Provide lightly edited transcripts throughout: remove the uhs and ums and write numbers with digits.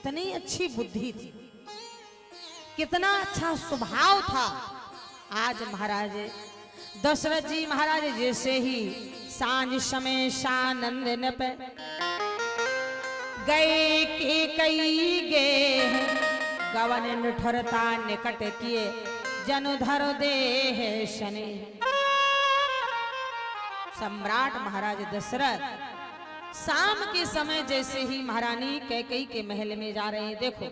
इतनी अच्छी बुद्धि थी, कितना अच्छा स्वभाव था। आज महाराज दशरथ जी महाराज जैसे ही सांझ समय सानंद न पे गए के कई गे गवन ठरता निकट किए जनुधर देह शनि। सम्राट महाराज दशरथ शाम के समय जैसे ही महारानी कैकेयी के महल में जा रहे हैं। देखो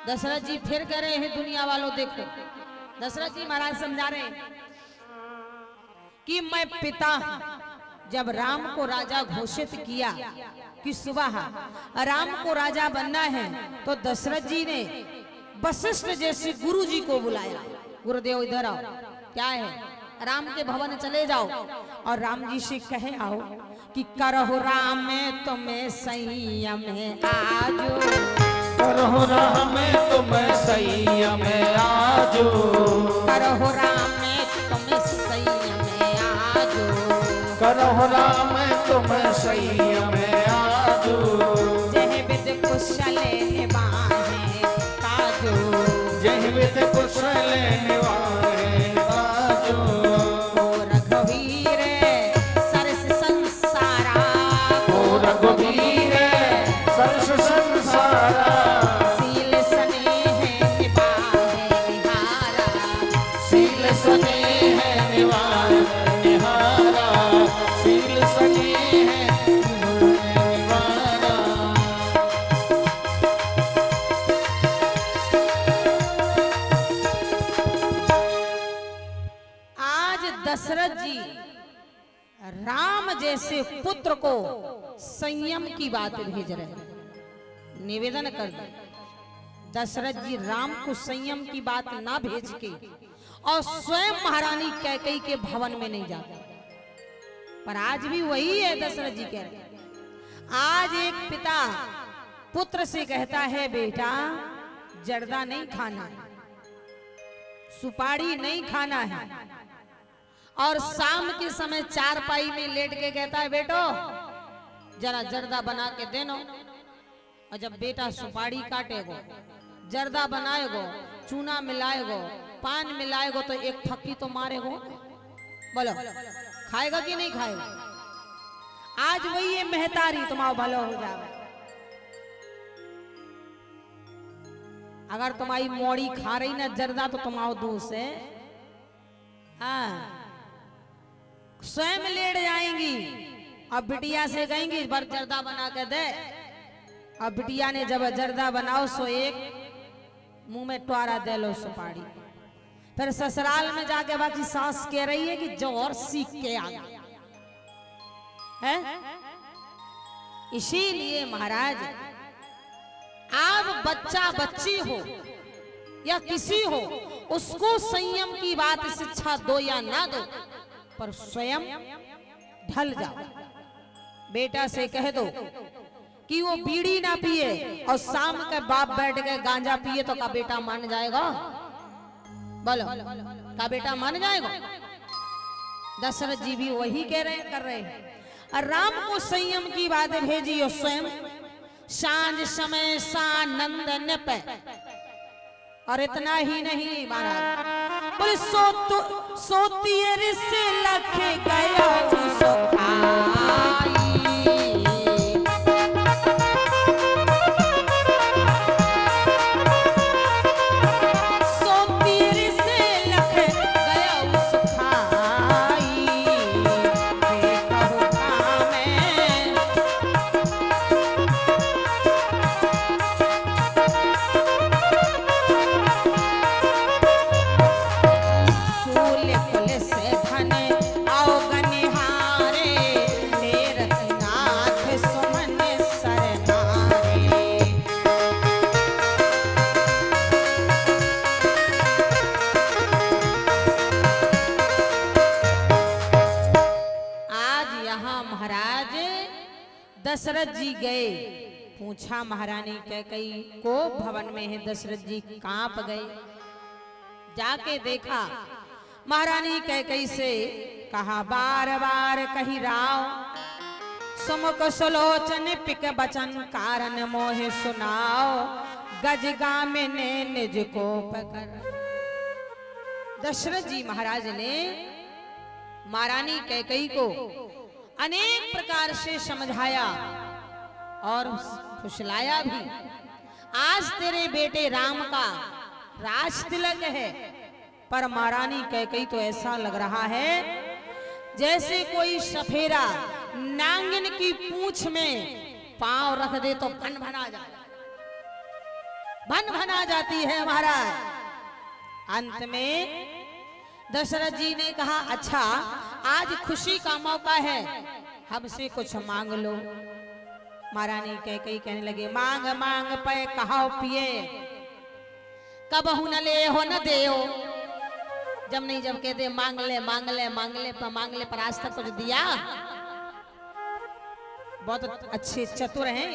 दशरथ जी फिर कह रहे हैं, दुनिया वालों देखो, दशरथ जी महाराज समझा रहे हैं कि मैं पिता जब राम को राजा घोषित किया कि सुबह राम को राजा बनना है, तो दशरथ जी ने वशिष्ठ जैसे गुरु जी को बुलाया, गुरुदेव इधर आओ, क्या है, राम के भवन चले जाओ और राम जी से कहे आओ कि करहो राम में तुम्हें संयम आजो, करहो राम में तुम्हें संयम आजो, करहो राम में तुम्हें संयम आजो, करहो राम में तुम्हें संयम आजो, जय विद कुशल निवाहे काजो, जय विद कुशल निवाहे काजो, ओ रघुवीर सरस संसारा, ओ रघुवीर सरस संसारा, सील स्नेह निभाए निहारा, सील स्नेह निवाहे निहारा, सील स्नेह निवारा। आज दशरथ जी राम जैसे पुत्र को संयम की बात भेज रहे हैं। निवेदन कर दे, दशरथ जी राम को संयम की बात ना भेज के और स्वयं महारानी कैकेयी के भवन में नहीं जाते। पर आज भी वही है, दशरथ जी कह रहे हैं। आज एक पिता पुत्र से कहता है, बेटा जर्दा नहीं खाना है, सुपारी नहीं खाना है, और शाम के समय चारपाई में लेट के कहता है, बेटो जरा जर्दा बना के देनो। और जब बेटा सुपारी काटेगो, जर्दा बनाएगो, चूना मिलाएगो, पान मिलाएगो, तो एक फक्की तो मारेगो। बोलो खाएगा कि नहीं खाएगा? आज वही है महतारी, तुम्हारा भलो हो जाए। अगर तुम्हारी मोड़ी खा रही ना जर्दा तो तुम्हारा दोष है। हाँ, स्वयं लेट जाएंगी अब बिटिया से कहेंगी भर जर्दा बना के दे। अब बिटिया ने जब जर्दा बनाओ सो एक मुंह में ट्वारा दे लो सुपारी। फिर ससुराल में जाके बाकी सास कह रही है कि जो और सीख के आ गया है। इसीलिए महाराज आप बच्चा बच्ची हो या किसी हो, उसको संयम की बात शिक्षा दो या ना दो, पर स्वयं ढल जाओ। बेटा से कह दो कि वो बीड़ी ना पिए और शाम के बाप बैठ के गांजा पिए, तो का बेटा मान जाएगा? बोलो का बेटा मान जाएगा? दशरथ जी भी वही कह रहे कर रहे हैं। राम को संयम की बात भेजी और स्वयं सांझ समय सानंद न पे। और इतना ही नहीं महाराज बोले सोती से लख गया सुखाई। दशरथ जी गए, पूछा महारानी कैकेयी को भवन में है। दशरथ जी कांप गए, जाके देखा महारानी कैकेयी से कहा, बार बार कही राव सुमुख सुलोचन पिक बचन कारण मोहे सुनाओ गजगा में ने निज को पकड़। दशरथ जी महाराज ने महारानी कैकेयी को अनेक प्रकार से समझाया और फुसलाया भी। आज तेरे बेटे राम का राज तिलक है, पर महारानी कैकेयी तो ऐसा लग रहा है जैसे कोई सफेरा नांगिन की पूंछ में पांव रख दे तो भन भना जाए, भन भना जाती है महाराज। अंत में दशरथ जी ने कहा, अच्छा आज खुशी का मौका है, हमसे कुछ मांग लो। महारानी कैकेयी कहने लगे, मांग मांग पे कहाओ पिए, कबहू न ले हो न दे हो। जब नहीं जब कहते मांग ले मांग ले मांग ले पर मांग ले, पर आज तक कुछ दिया। बहुत अच्छे चतुर हैं।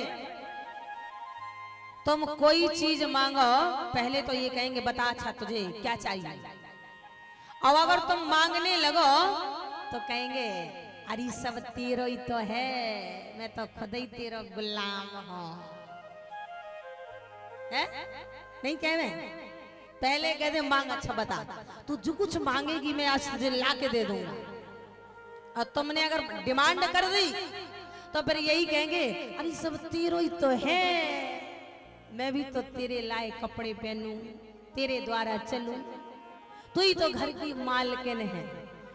तुम कोई चीज मांगो पहले तो ये कहेंगे बता अच्छा तुझे क्या चाहिए, और अगर तुम मांगने लगो तो कहेंगे अरे सब तेरो ही तो है, मैं तो खुद ही तेरा गुलाम हूं। नहीं कहे, पहले कहते मांग अच्छा बता, तू जो कुछ मांगेगी मैं आज तुझे ला के दे दूंगा। और तुमने अगर डिमांड कर दी तो फिर यही कहेंगे अरे सब तेरो ही तो है, मैं भी तो तेरे लाए कपड़े पहनूं, तेरे द्वारा चलूं, तू ही तो घर की मालकिन है,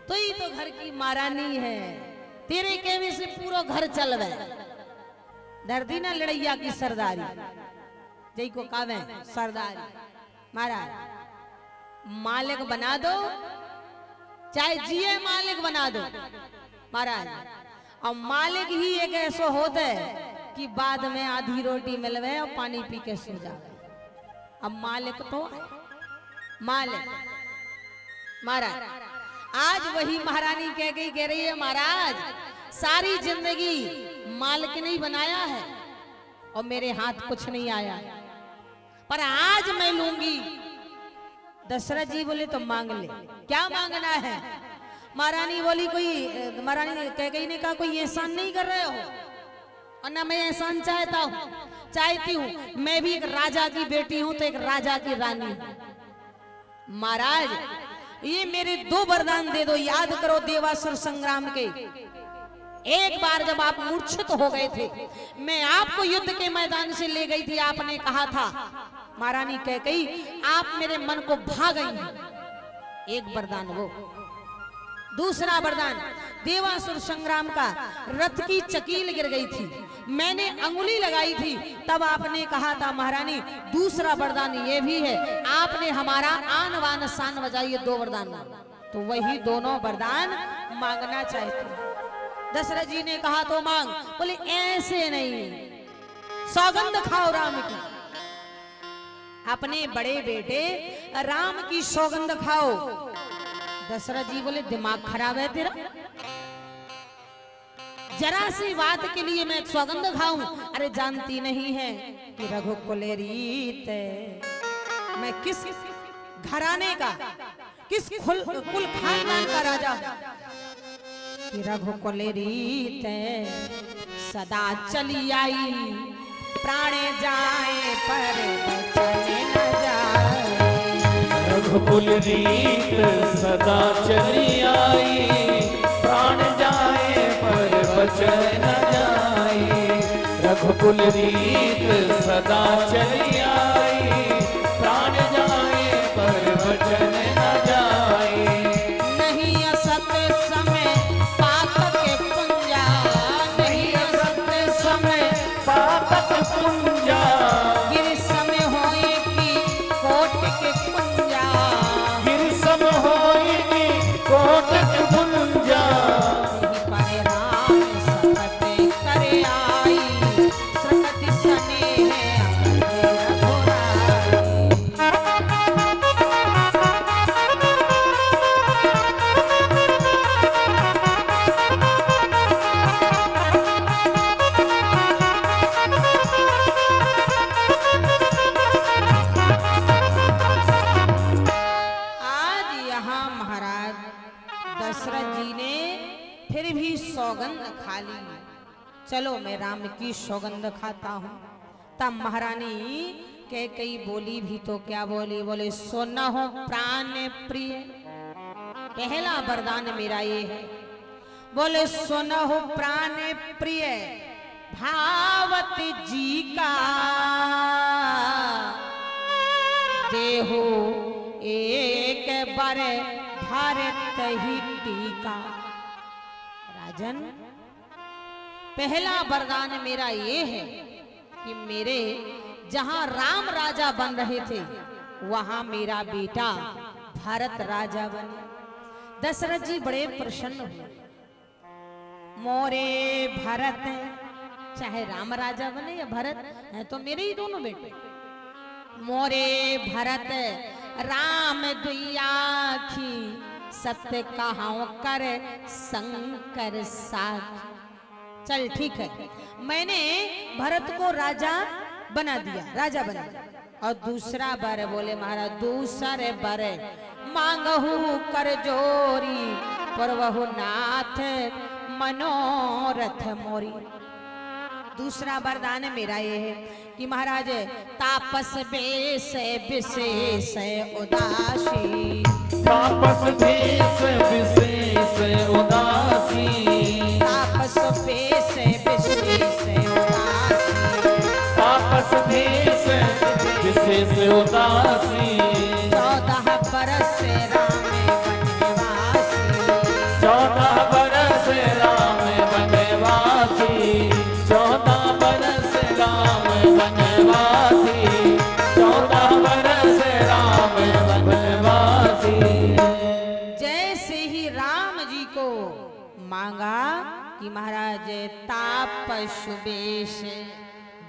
तू ही तो घर की महारानी है, तेरे कहने से पूरा घर चल रहा। धरती ना लड़ैया की सरदारी, जय को कावे सरदारी। महाराज मालिक बना दो, चाहे जिए मालिक बना दो महाराज। और मालिक ही एक ऐसा होता है कि बाद में आधी रोटी मिलवे और पानी पी के सो जावे। अब मालिक तो मालिक महाराज, आज वही महारानी कह रही है, महाराज सारी जिंदगी मालिक ने ही बनाया है और मेरे हाथ कुछ नहीं आया, पर आज मैं लूंगी। दशरथ जी बोले तो मांग ले, क्या मांगना है? महारानी बोली कोई, महारानी कैकेयी ने कहा कोई एहसान नहीं कर रहे हो, और ना मैं एहसान चाहती हूँ, मैं भी एक राजा की बेटी हूं तो एक राजा की रानी हूं। महाराज ये मेरे दो वरदान दे दो, याद करो देवासुर संग्राम के। एक बार जब आप मूर्छित हो गए थे, मैं आपको युद्ध के मैदान से ले गई थी, आपने कहा था महारानी कैकेयी आप मेरे मन को भा गई हैं। एक वरदान वो। दूसरा वरदान, देवासुर संग्राम का रथ की चकील गिर गई थी, मैंने अंगुली लगाई थी, तब आपने कहा था महारानी दूसरा वरदान ये भी है, आपने हमारा आन बान शान बजाई। दो वरदान, तो वही दोनों वरदान मांगना चाहते। दशरथ जी ने कहा तो मांग, बोले ऐसे नहीं, सौगंध खाओ राम की, अपने बड़े बेटे राम की सौगंध खाओ। दशरथ जी बोले दिमाग खराब है तेरा, जरा सी बात के लिए मैं सौगंध खाऊं? अरे जानती नहीं है कि रघुकुल रीत मैं किस घराने का, किस कुल खानदान का राजा हूं, कि रघुकुल रीत सदा चली आई, प्राणे जाए पर बचने न जाए। रघुकुल रीत सदा चली आई, प्राण जाए पर बचन न जाए। रघुकुल रीत सदा चली आई, प्राण जाए पर बचन न जाए। नहीं असत समय पातक पुंजा, नहीं असत समय पातक पुंजा, गिर समय होए की कोटक पुंजा, गिर सम होई कोटक पुंजा। पर राम सकत करे आई, सकत स्नेह अमर रघुराई। आज यहाँ महाराज दशरथ जी ने फिर भी सौगंध खा ली, चलो मैं राम की सौगंध खाता हूँ। तब महारानी कैकेयी बोली भी तो क्या बोली, बोले सोना हो प्राण प्रिय, पहला वरदान मेरा ये है। बोले सोना हो प्राण प्रिय भावती जी का, देहो एक बार भारत ही टीका। राजन, पहला वरदान मेरा ये है कि मेरे जहां राम राजा बन रहे थे वहां मेरा बेटा भरत राजा बने। दशरथ जी बड़े प्रसन्न हुए। मोरे भरत, चाहे राम राजा बने या भरत, है तो मेरे ही दोनों बेटे। मोरे भरत राम दुयाखी, सत्य कहाओ कर शंकर साखी। चल ठीक है, मैंने भरत को राजा बना दिया, राजा बना दिया। और दूसरा बर बोले महाराज, दूसरे बर मांगहु कर जोरी, परवहु नाथ मनोरथ मोरी। दूसरा वरदान मेरा ये है कि महाराज तापस बेस विशेष उदासी, तापस भेष विशेष उदासी, तापस बेस विशेष उदासी, तापस भेष विशेष उदासी। 14 बरस राम वनवासी, 14 बरस राम वनवासी, 14 बरस राम वनवासी, 14 बरस राम वनवासी। जैसे ही राम जी को मांगा कि महाराज तापस बेश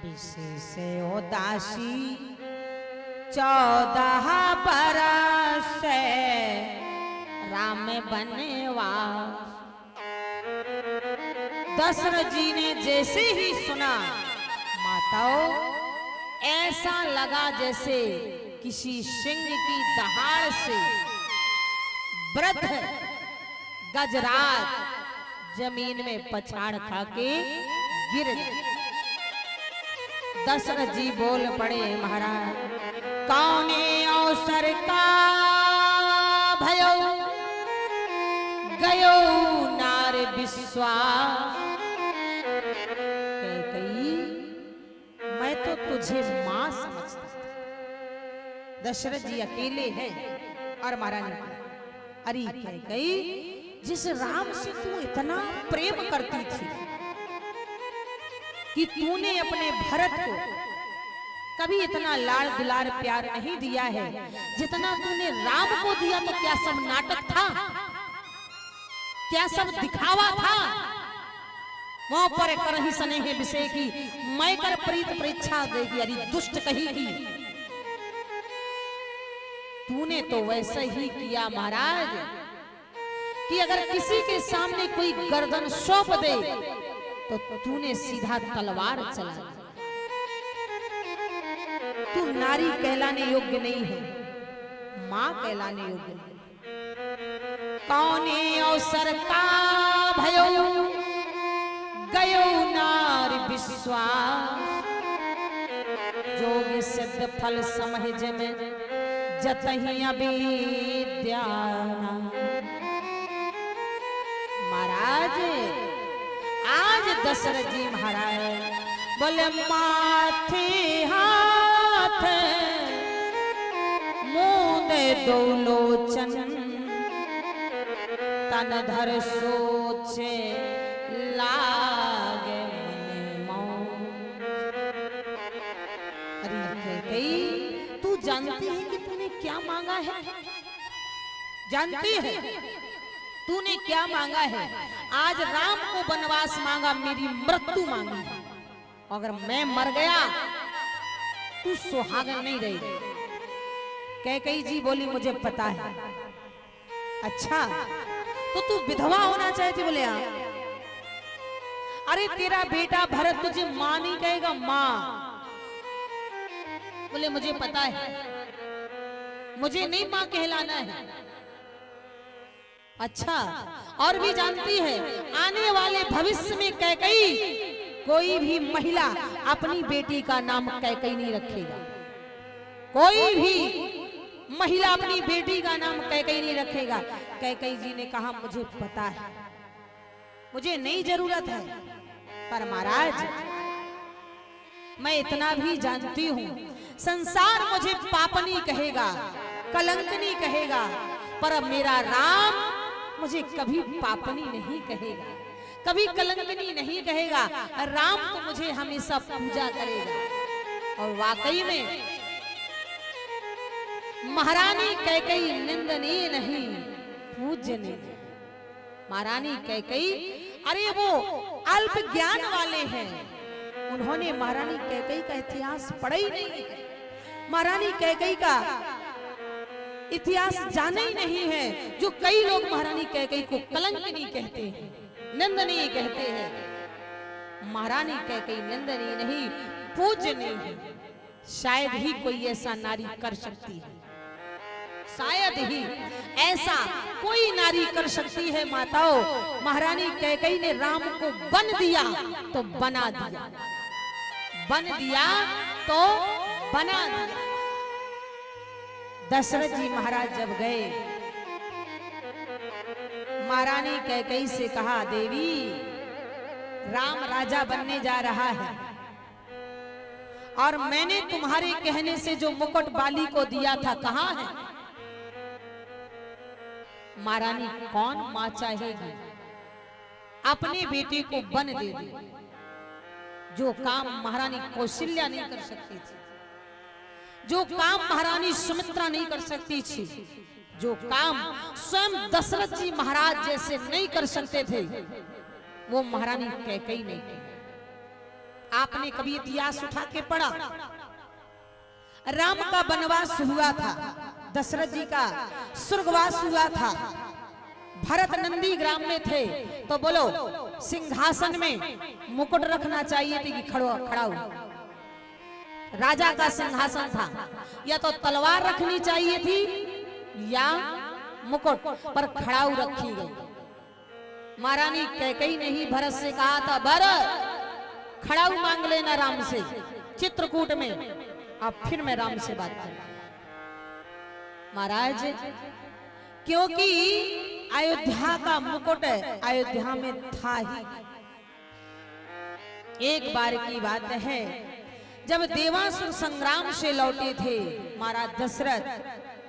विशेष उदासी, 14 बरस राम वनवास। दशरथ जी ने जैसे ही सुना, माताओं ऐसा लगा जैसे किसी सिंह की दहाड़ से वृद्ध गजराज जमीन में पछाड़ खाके गिर गए। दशरथ जी बोल पड़े, महाराज कौने अवसर का भयो गयो नार विश्वास। कैकेयी मैं तो तुझे मां समझता था। दशरथ जी अकेले हैं और महारानी, अरे कैकेयी जिस राम से तू इतना प्रेम करती थी कि तूने अपने भरत को कभी इतना लाड़ दुलार प्यार नहीं दिया है जितना तूने राम को दिया, तो क्या सब नाटक था, क्या सब दिखावा था। वहां पर करही स्नेह विषय की मैं कर प्रीत परीक्षा देगी, अरे दुष्ट कही की। तूने तो वैसे ही किया महाराज कि अगर किसी के सामने कोई गर्दन सौंप दे तो तूने सीधा तलवार चला दी। तू नारी कहलाने योग्य नहीं है, मां कहलाने योग्य नहीं। कौने अवसर का भयो गयो नार विश्वास, जोग सिद्ध फल समझ में जतहि अविद्या। महाराज आज दशरथ जी महाराज बोले माथे हाथ मूंदे दो लोचन, तन धर सोचे लागे मन मौन। अरे कैकेयी तू जानती है कि तूने क्या मांगा है? जानती है तूने क्या मांगा है? आज राम को वनवास मांगा, मेरी मृत्यु मांगी। अगर मैं मर गया तू सुहागन नहीं रहेगी। कैकेयी जी बोली मुझे पता है। अच्छा तो तू विधवा होना चाहती? बोले हाँ। अरे तेरा बेटा भरत तुझे मां नहीं कहेगा, मां। बोले मुझे पता है, मुझे नहीं मां कहलाना है। अच्छा और भी जानती है आने वाले भविष्य में कैकेयी कोई भी महिला अपनी बेटी का नाम कैकई नहीं रखेगा। कोई भी महिला अपनी बेटी का नाम कैकई नहीं रखेगा। कैकई जी ने कहा मुझे पता है, मुझे नहीं जरूरत है, पर महाराज मैं इतना भी जानती हूं, संसार मुझे पापनी कहेगा, कलंकनी कहेगा, पर अब मेरा राम मुझे कभी पापनी नहीं कहेगा, कभी कलंकनी नहीं कहेगा। राम तो मुझे हमेशा पूजा करेगा। और वाकई में महारानी कैकई निंदनीय नहीं, पूजनीय। महारानी कैकई, अरे वो अल्प ज्ञान वाले हैं, उन्होंने महारानी कैकई का इतिहास पढ़ा ही नहीं है, महारानी कैकई का इतिहास जाना ही नहीं है। जो कई लोग महारानी कैकई को कलंकनी कहते हैं, निंदनीय कहते हैं, महारानी कैकई निंदनीय नहीं, पूजनीय है। शायद ही कोई ऐसा नारी कर सकती है, शायद ही ऐसा कोई नारी कर सकती है। माताओं, महारानी कैकई ने राम को बन दिया तो बना दिया, बन दिया तो बना दिया। दशरथ जी महाराज जब गए, महारानी कैकई से कहा, देवी राम राजा बनने जा रहा है और मैंने तुम्हारे कहने से जो मुकुट बाली को दिया था कहां है? महारानी कौन मां चाहेगी अपने बेटे को बन दे दे? जो काम महारानी कौशल्या नहीं कर सकती थी, जो काम महारानी सुमित्रा नहीं कर सकती थी, जो काम स्वयं दशरथ जी महाराज जैसे नहीं कर सकते थे, वो महारानी कैकई नहीं की। आपने कभी इतिहास उठा के पढ़ा? राम का वनवास हुआ था, दशरथ जी का स्वर्गवास हुआ था, भरत नंदी ग्राम में थे, तो बोलो सिंहासन में मुकुट रखना चाहिए थी कि खड़ा हो? राजा का सिंहासन था, या तो तलवार रखनी चाहिए थी या मुकुट, पर खड़ाऊ रखी गई। महारानी कैकई ने ही भरत से कहा था, भरत खड़ाऊ मांग लेना राम से चित्रकूट में, अब फिर मैं राम से बात करूं। महाराज, क्योंकि अयोध्या का मुकुट अयोध्या में था ही। एक बार की बात है, जब देवासुर संग्राम से लौटे थे महाराज दशरथ,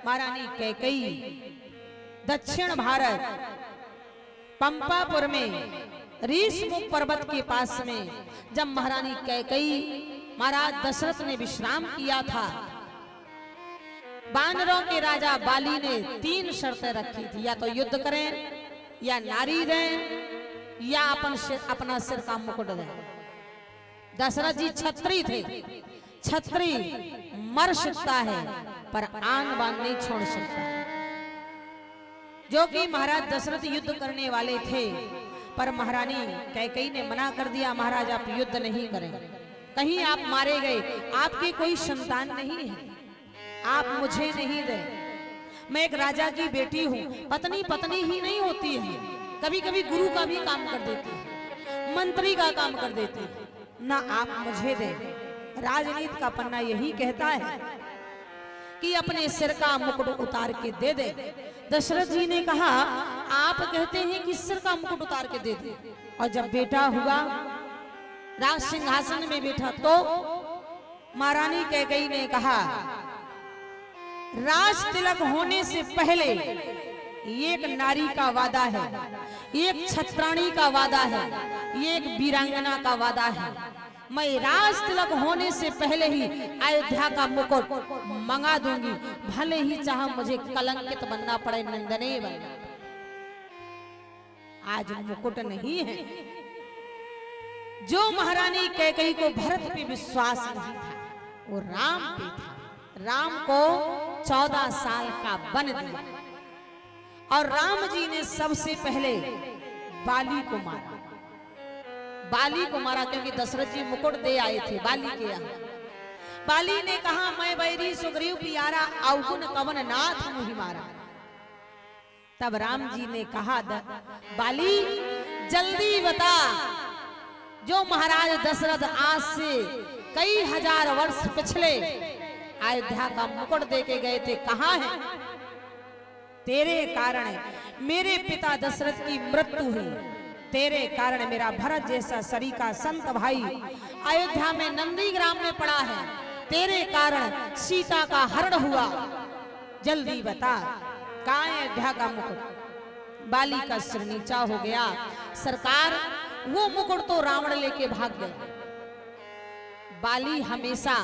महारानी कैकई दक्षिण भारत पंपापुर में ऋषमुख पर्वत के पास में जब महारानी कैकई महाराज दशरथ ने विश्राम किया था, वानरों के राजा बाली ने 3 शर्तें रखी थी, या तो युद्ध करें, या नारी दें, या अपना सिर का मुकुट दें। दशरथ जी छत्री थे, छत्री मर सकता है पर आन बान नहीं छोड़ सकता। जो कि महाराज दशरथ युद्ध करने वाले थे, पर महारानी कैकई ने मना कर दिया, महाराज आप युद्ध नहीं करें, कहीं आप मारे गए, आपकी कोई संतान नहीं है, आप मुझे नहीं दे, मैं एक राजा की बेटी हूं। पत्नी पत्नी ही नहीं होती है, कभी कभी गुरु का भी काम कर देती है, मंत्री का काम कर देती है, ना आप मुझे दे। राजनीति का पन्ना यही कहता है कि अपने सिर का मुकुट उतार के दे दे। दशरथ जी ने कहा, आप कहते हैं कि सिर का मुकुट उतार के दे दे, और जब बेटा हुआ राज सिंहासन में बैठा तो महारानी कैकई ने कहा, राज तिलक होने से पहले एक नारी का वादा है, एक छत्राणी का वादा है, एक वीरांगना का वादा है, मैं राज तिलक होने से पहले ही अयोध्या का मुकुट मंगा दूंगी, भले ही चाहे मुझे कलंकित बनना पड़े, निंदनीय बनना। आज मुकुट नहीं है। जो महारानी कैकई को भरत पे विश्वास नहीं था, वो राम पे था। राम को 14 साल का बन दिया, और राम जी ने सबसे पहले बाली को मारा। बाली को मारा क्योंकि दशरथ जी मुकुट दे आए थे बाली के यहाँ। बाली ने कहा, मैं बैरी सुग्रीव पियारा अवगुण कवन नाथ मुहि मारा। तब राम जी ने कहा, बाली जल्दी बता जो महाराज दशरथ आज से कई हजार वर्ष पिछले अयोध्या का मुकुट दे के गए थे, कहां है? तेरे कारण मेरे पिता दशरथ की मृत्यु हुई, तेरे कारण मेरा भरत जैसा सरीका संत भाई अयोध्या में नंदीग्राम में पड़ा है, तेरे कारण सीता का हरण हुआ। जल्दी बता, कहां है अयोध्या का मुकुट? बाली का सिर नीचा हो गया। सरकार, वो मुकुट तो रावण लेके भाग गया। बाली हमेशा